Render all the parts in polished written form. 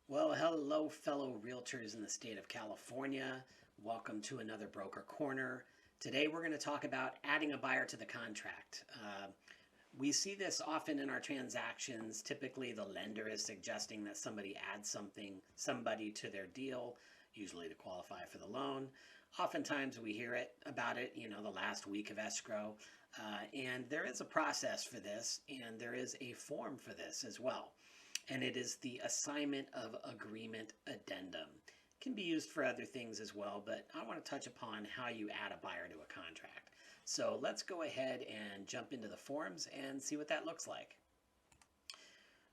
Well, hello, fellow realtors in the state of California. Welcome to another Broker Corner. Today, we're going to talk about adding a buyer to the contract. We see this often in our transactions. Typically, the lender is suggesting that somebody add somebody to their deal, usually to qualify for the loan. Oftentimes, we hear about it, the last week of escrow. And there is a process for this, and there is a form for this as well, and it is the Assignment of Agreement Addendum. It can be used for other things as well, but I want to touch upon how you add a buyer to a contract. So let's go ahead and jump into the forms and see what that looks like.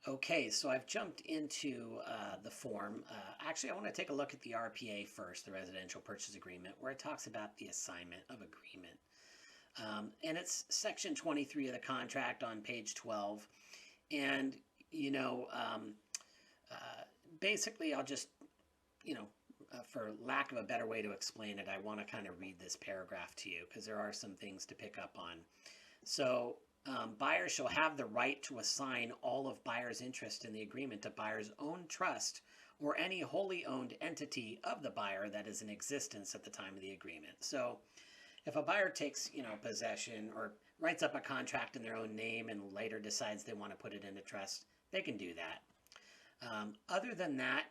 Okay, so I've jumped into the form. Actually, I want to take a look at the RPA first, the Residential Purchase Agreement, where it talks about the Assignment of Agreement. And it's section 23 of the contract on page 12. And basically, I'll just, for lack of a better way to explain it, I want to kind of read this paragraph to you because there are some things to pick up on. So, buyer shall have the right to assign all of buyer's interest in the agreement to buyer's own trust or any wholly owned entity of the buyer that is in existence at the time of the agreement. So, if a buyer takes, possession or writes up a contract in their own name and later decides they want to put it into trust, they can do that. Other than that,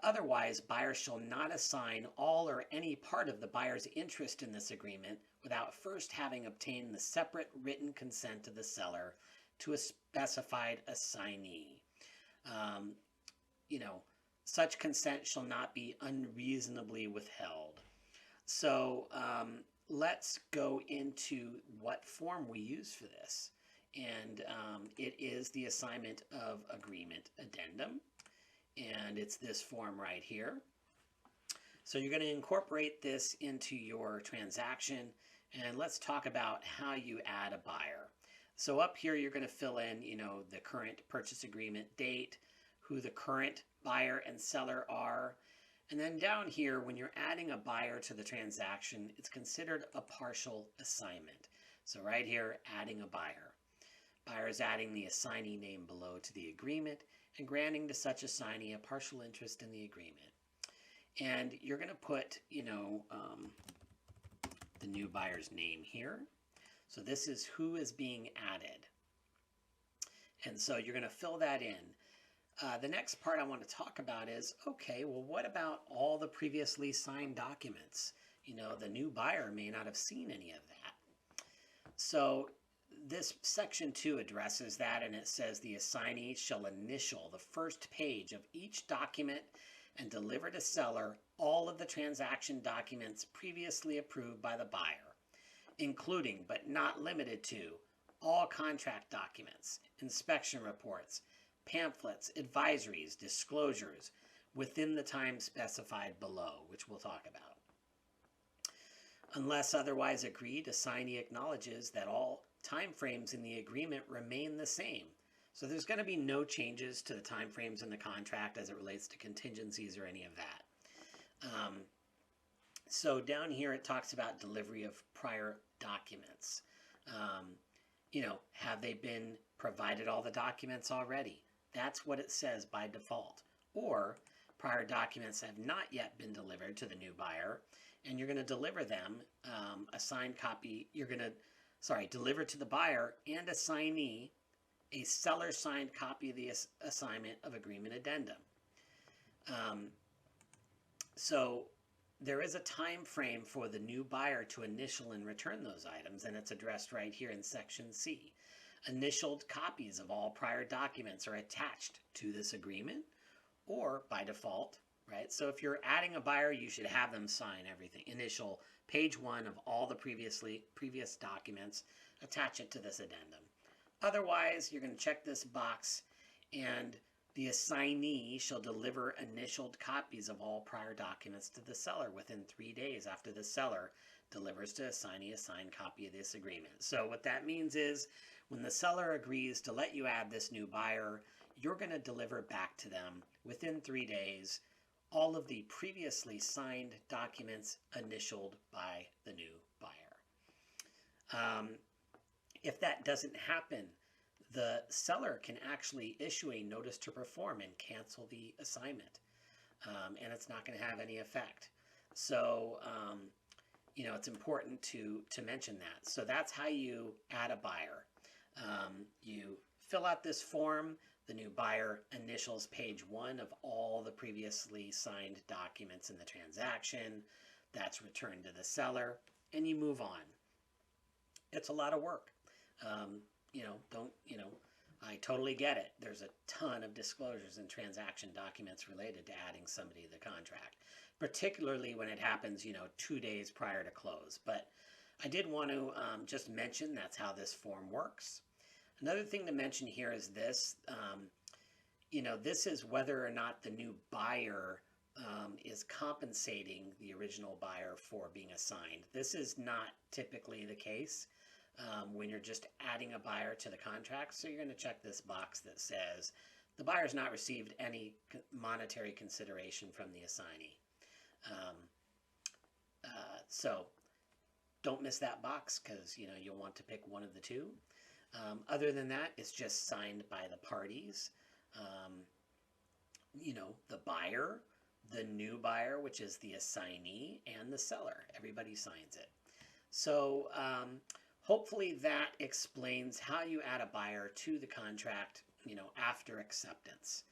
otherwise, buyers shall not assign all or any part of the buyer's interest in this agreement without first having obtained the separate written consent of the seller to a specified assignee. Such consent shall not be unreasonably withheld. So let's go into what form we use for this. And it is the Assignment of Agreement Addendum. And it's this form right here. So you're going to incorporate this into your transaction. And let's talk about how you add a buyer. So up here, you're going to fill in, the current purchase agreement date, who the current buyer and seller are. And then down here, when you're adding a buyer to the transaction, it's considered a partial assignment. So right here, adding a buyer. Buyer is adding the assignee name below to the agreement and granting to such assignee a partial interest in the agreement. And you're going to put, the new buyer's name here. So this is who is being added. And so you're going to fill that in. The next part I want to talk about is, okay, well, what about all the previously signed documents? The new buyer may not have seen any of that. So this section 2 addresses that, and it says the assignee shall initial the first page of each document and deliver to seller all of the transaction documents previously approved by the buyer, including but not limited to all contract documents, inspection reports, pamphlets, advisories, disclosures within the time specified below, which we'll talk about. Unless otherwise agreed, assignee acknowledges that all timeframes in the agreement remain the same. So there's going to be no changes to the timeframes in the contract as it relates to contingencies or any of that. So down here it talks about delivery of prior documents. Have they been provided all the documents already? That's what it says by default. Or prior documents have not yet been delivered to the new buyer, and you're going to deliver them a signed copy. Deliver to the buyer and assignee a seller signed copy of the Assignment of Agreement Addendum. So there is a time frame for the new buyer to initial and return those items, and it's addressed right here in section C. Initialed copies of all prior documents are attached to this agreement, or by default, right? So if you're adding a buyer, you should have them sign everything. Initial page 1 of all the previous documents, attach it to this addendum. Otherwise, you're going to check this box, and the assignee shall deliver initialed copies of all prior documents to the seller within 3 days after the seller delivers to assignee a signed copy of this agreement. So what that means is when the seller agrees to let you add this new buyer, you're going to deliver back to them within 3 days all of the previously signed documents initialed by the new buyer. If that doesn't happen, the seller can actually issue a notice to perform and cancel the assignment, and it's not going to have any effect. So, it's important to mention that. So that's how you add a buyer. You fill out this form. The new buyer initials page 1 of all the previously signed documents in the transaction. That's returned to the seller, and you move on. It's a lot of work. I totally get it. There's a ton of disclosures and transaction documents related to adding somebody to the contract, particularly when it happens, 2 days prior to close. But I did want to just mention that's how this form works. Another thing to mention here is this. This is whether or not the new buyer is compensating the original buyer for being assigned. This is not typically the case when you're just adding a buyer to the contract. So you're going to check this box that says the buyer has not received any monetary consideration from the assignee. So don't miss that box, because you'll want to pick one of the two. Other than that, it's just signed by the parties. The buyer, the new buyer, which is the assignee, and the seller. Everybody signs it. So hopefully that explains how you add a buyer to the contract, after acceptance.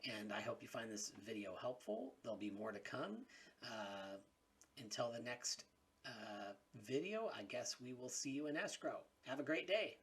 And I hope you find this video helpful. There'll be more to come. Until the next video, I guess we will see you in escrow. Have a great day.